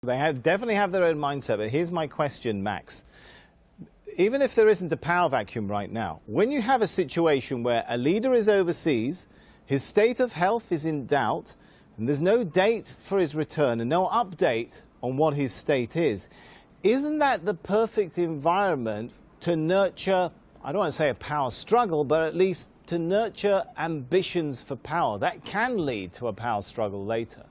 definitely have their own mindset. But here's my question, Max. Even if there isn't a power vacuum right now, when you have a situation where a leader is overseas, his state of health is in doubt, and there's no date for his return and no update on what his state is, isn't that the perfect environment to nurture, I don't want to say a power struggle, but at least to nurture ambitions for power? That can lead to a power struggle later.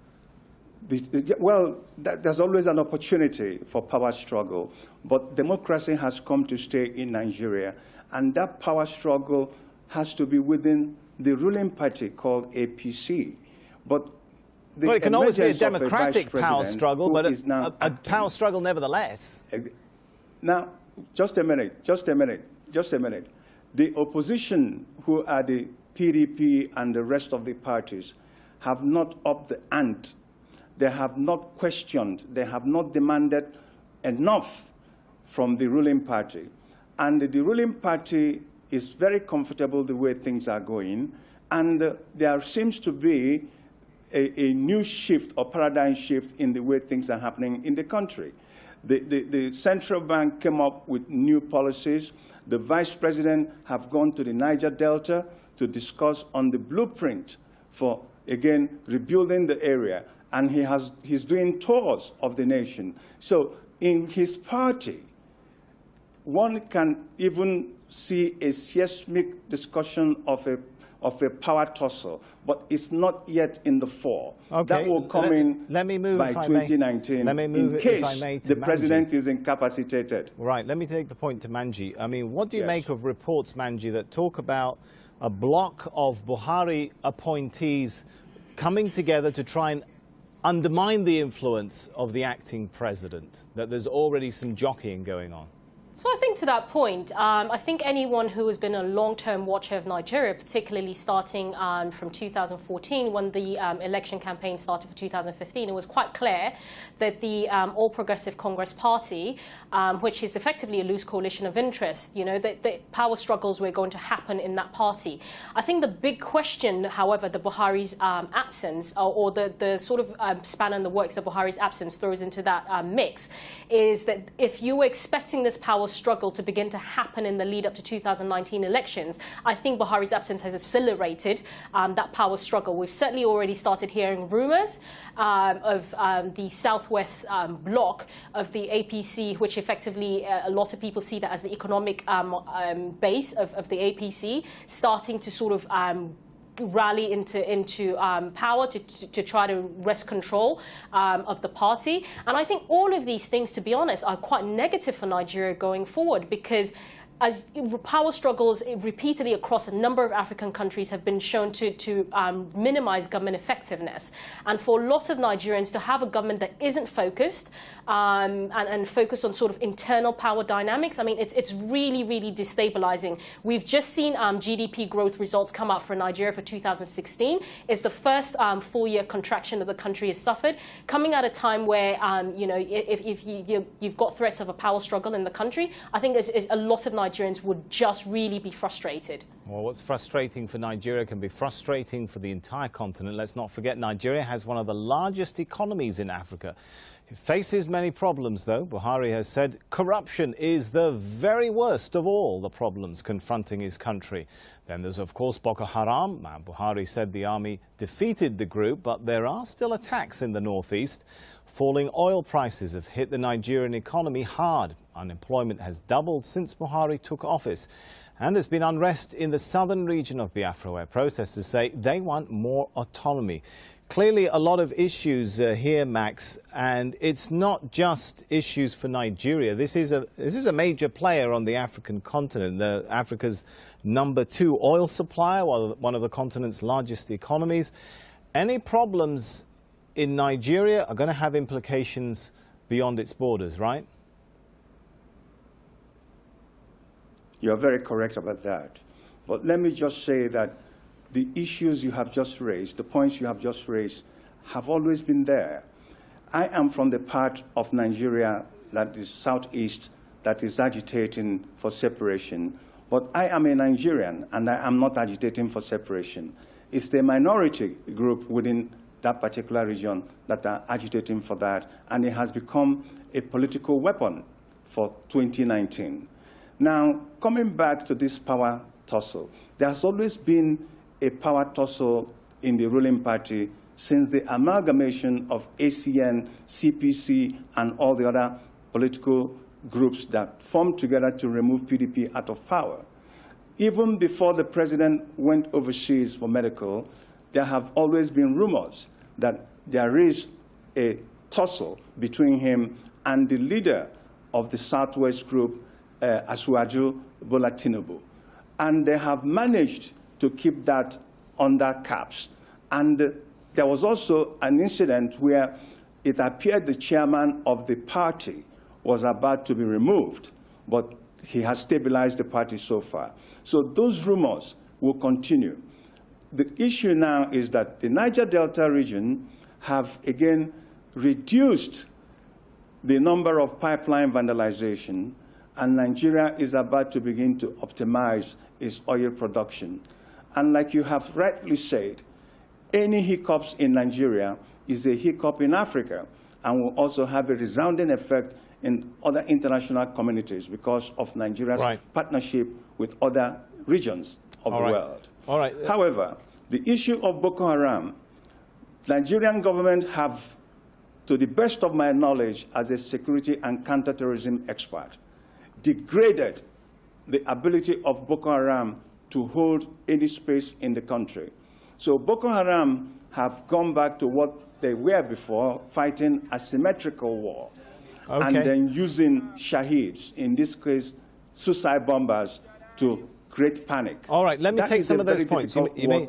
Well, there's always an opportunity for power struggle, but democracy has come to stay in Nigeria, and that power struggle has to be within the ruling party called APC. But it can always be a democratic power struggle, but a power struggle nevertheless. Now, just a minute. The opposition, who are the PDP and the rest of the parties, have not upped the ante. They have not questioned, they have not demanded enough from the ruling party. And the ruling party is very comfortable the way things are going, and there seems to be a new shift or paradigm shift in the way things are happening in the country. The central bank came up with new policies. The vice president have gone to the Niger Delta to discuss on the blueprint for, again, rebuilding the area. And he's doing tours of the nation. So in his party, one can even see a seismic discussion of a power tussle, but it's not yet in the fore. Okay. That will come in by 2019 in case the president is incapacitated. Right, let me take the point to Manji. I mean, what do you make of reports, Manji, that talk about a block of Buhari appointees coming together to try and undermine the influence of the acting president, that there's already some jockeying going on? So I think to that point, I think anyone who has been a long-term watcher of Nigeria, particularly starting from 2014 when the election campaign started for 2015, it was quite clear that the All Progressive Congress Party, which is effectively a loose coalition of interest, you know, that power struggles were going to happen in that party. I think the big question, however, the Buhari's absence, or the sort of spanner in the works that Buhari's absence throws into that mix, is that if you were expecting this power struggle to begin to happen in the lead up to 2019 elections, I think Buhari's absence has accelerated that power struggle. We've certainly already started hearing rumours of the southwest bloc of the APC, which effectively a lot of people see that as the economic base of the APC, starting to sort of rally into power to try to wrest control of the party. And I think all of these things, to be honest, are quite negative for Nigeria going forward, because as power struggles repeatedly across a number of African countries have been shown to minimize government effectiveness. And for a lot of Nigerians to have a government that isn't focused and focused on sort of internal power dynamics, I mean, it's really, really destabilizing. We've just seen GDP growth results come out for Nigeria for 2016. It's the first full-year contraction that the country has suffered, coming at a time where, you know, if you've got threats of a power struggle in the country. I think there's a lot of Nigerians would just really be frustrated. Well, what's frustrating for Nigeria can be frustrating for the entire continent. Let's not forget, Nigeria has one of the largest economies in Africa. It faces many problems, though. Buhari has said corruption is the very worst of all the problems confronting his country. Then there's, of course, Boko Haram. Buhari said the army defeated the group, but there are still attacks in the northeast. Falling oil prices have hit the Nigerian economy hard. Unemployment has doubled since Buhari took office. And there's been unrest in the southern region of Biafra, where protesters say they want more autonomy. Clearly a lot of issues here, Max, and it's not just issues for Nigeria. This is a major player on the African continent, Africa's #2 oil supplier, one of the continent's largest economies. Any problems in Nigeria are going to have implications beyond its borders, right? You're very correct about that. But let me just say that the issues you have just raised, the points you have just raised, have always been there. I am from the part of Nigeria that is southeast, that is agitating for separation. But I am a Nigerian, and I am not agitating for separation. It's the minority group within that particular region that are agitating for that, and it has become a political weapon for 2019. Now, coming back to this power tussle, there has always been a power tussle in the ruling party since the amalgamation of ACN, CPC, and all the other political groups that formed together to remove PDP out of power. Even before the president went overseas for medical, there have always been rumors that there is a tussle between him and the leader of the Southwest group, Asuwaju Bola Tinubu. And they have managed to keep that under caps. And there was also an incident where it appeared the chairman of the party was about to be removed, but he has stabilized the party so far. So those rumors will continue. The issue now is that the Niger Delta region have again reduced the number of pipeline vandalization, and Nigeria is about to begin to optimize its oil production. And like you have rightly said, any hiccups in Nigeria is a hiccup in Africa and will also have a resounding effect in other international communities because of Nigeria's partnership with other regions of the world. However, the issue of Boko Haram, Nigerian government have, to the best of my knowledge as a security and counterterrorism expert, degraded the ability of Boko Haram to hold any space in the country. So Boko Haram have gone back to what they were before, fighting asymmetrical war, and then using shaheeds, in this case, suicide bombers, to create panic. All right, let me take some of those points. You made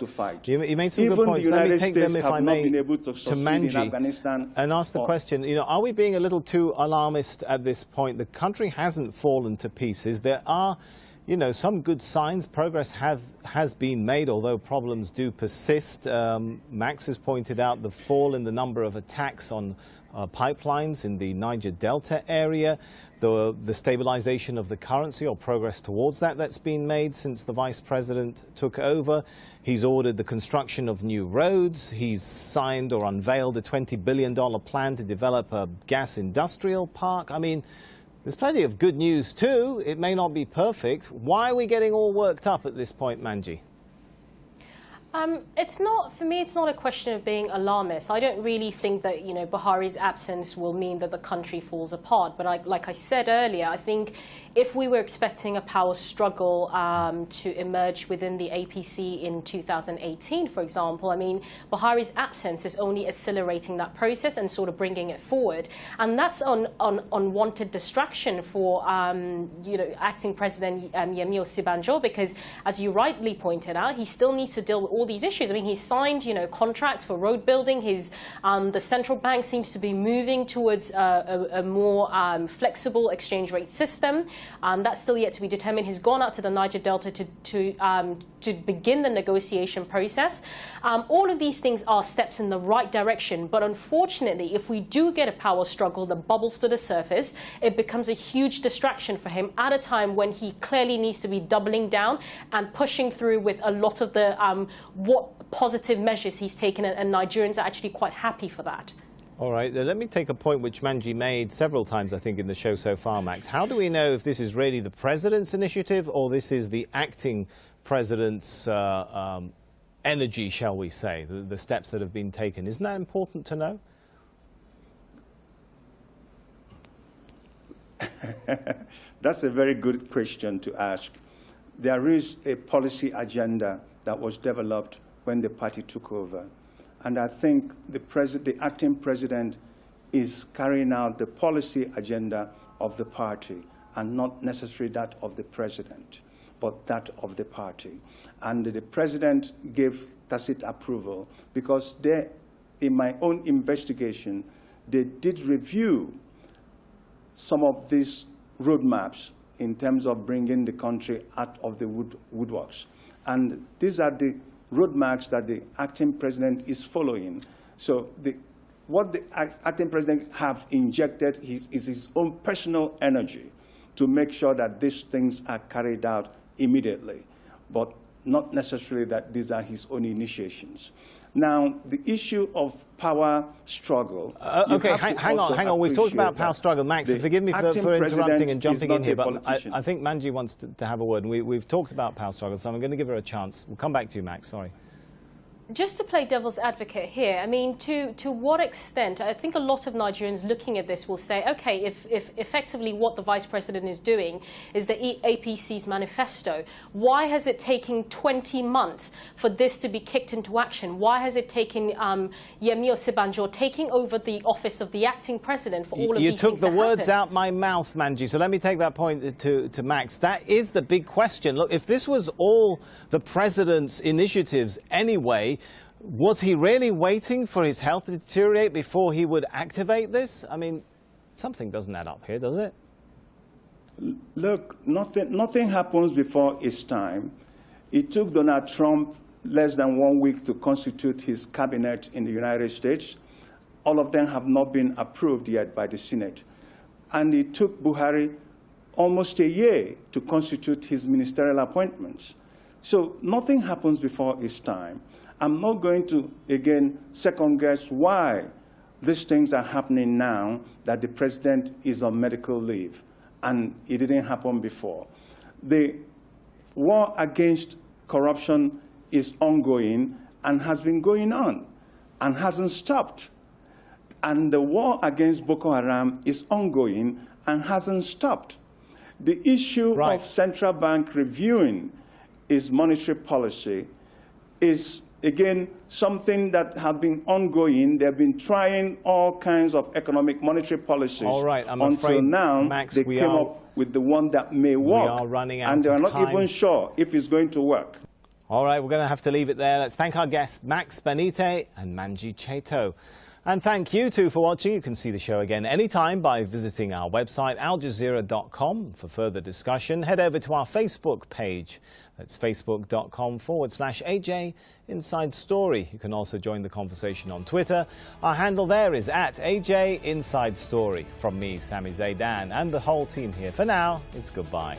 some good points. Let me take them, if I may, to Manji and ask the question, are we being a little too alarmist at this point? The country hasn't fallen to pieces. There are, some good signs. Progress has been made, although problems do persist. Max has pointed out the fall in the number of attacks on pipelines in the Niger Delta area, the stabilization of the currency, or progress towards that's been made since the vice president took over. He's ordered the construction of new roads. He's signed or unveiled a $20 billion plan to develop a gas industrial park. I mean, there's plenty of good news too. It may not be perfect. Why are we getting all worked up at this point, Manji? For me, it's not a question of being alarmist. I don't really think that, Buhari's absence will mean that the country falls apart. But like I said earlier, I think if we were expecting a power struggle to emerge within the APC in 2018, for example, I mean, Buhari's absence is only accelerating that process and sort of bringing it forward. And that's an unwanted distraction for, acting President Yemi Osinbajo, because, as you rightly pointed out, he still needs to deal with all these issues. I mean, he's signed, contracts for road building. The central bank seems to be moving towards a more flexible exchange rate system. That's still yet to be determined. He's gone out to the Niger Delta to begin the negotiation process. All of these things are steps in the right direction. But unfortunately, if we do get a power struggle that bubbles to the surface, it becomes a huge distraction for him at a time when he clearly needs to be doubling down and pushing through with a lot of the what positive measures he's taken, and Nigerians are actually quite happy for that. All right, let me take a point which Manji made several times, I think, in the show so far, Max. How do we know if this is really the president's initiative or this is the acting president's energy, shall we say, the steps that have been taken? Isn't that important to know? That's a very good question to ask. There is a policy agenda that was developed when the party took over. And I think the acting president is carrying out the policy agenda of the party, and not necessarily that of the president, but that of the party. And the president gave tacit approval because in my own investigation, they did review some of these roadmaps in terms of bringing the country out of the woodworks. And these are the roadmaps that the acting president is following. So what the acting president have injected is his own personal energy to make sure that these things are carried out immediately. But not necessarily that these are his own initiations. Now, the issue of power struggle... OK, hang on. We've talked about power struggle. Max, forgive me for interrupting and jumping in here, but I think Manji wants to have a word. We've talked about power struggle, so I'm going to give her a chance. We'll come back to you, Max. Sorry. Just to play devil's advocate here, I mean, to what extent, I think a lot of Nigerians looking at this will say, okay, if effectively what the Vice President is doing is the APC's manifesto, why has it taken 20 months for this to be kicked into action? Why has it taken Yemi Osinbajo taking over the office of the acting president for all of these things to happen? You took the words out my mouth, Manji, so let me take that point to Max. That is the big question. Look, if this was all the President's initiatives anyway, was he really waiting for his health to deteriorate before he would activate this? I mean, something doesn't add up here, does it? Look, nothing happens before its time. It took Donald Trump less than 1 week to constitute his cabinet in the United States. All of them have not been approved yet by the Senate. And it took Buhari almost a year to constitute his ministerial appointments. So nothing happens before its time. I'm not going to, again, second-guess why these things are happening now that the president is on medical leave, and it didn't happen before. The war against corruption is ongoing and has been going on and hasn't stopped. And the war against Boko Haram is ongoing and hasn't stopped. The issue of central bank reviewing its monetary policy is, again, something that have been ongoing. They've been trying all kinds of economic monetary policies. All right, until now, Max, they came up with the one that may work. We are running out of time. And they're not even sure if it's going to work. All right, we're going to have to leave it there. Let's thank our guests, Max Benite and Manji Cheto. And thank you too for watching. You can see the show again anytime by visiting our website, aljazeera.com. For further discussion, head over to our Facebook page. That's facebook.com/AJ Inside Story. You can also join the conversation on Twitter. Our handle there is @AJ Inside Story. From me, Sami Zaidan, and the whole team here. For now, it's goodbye.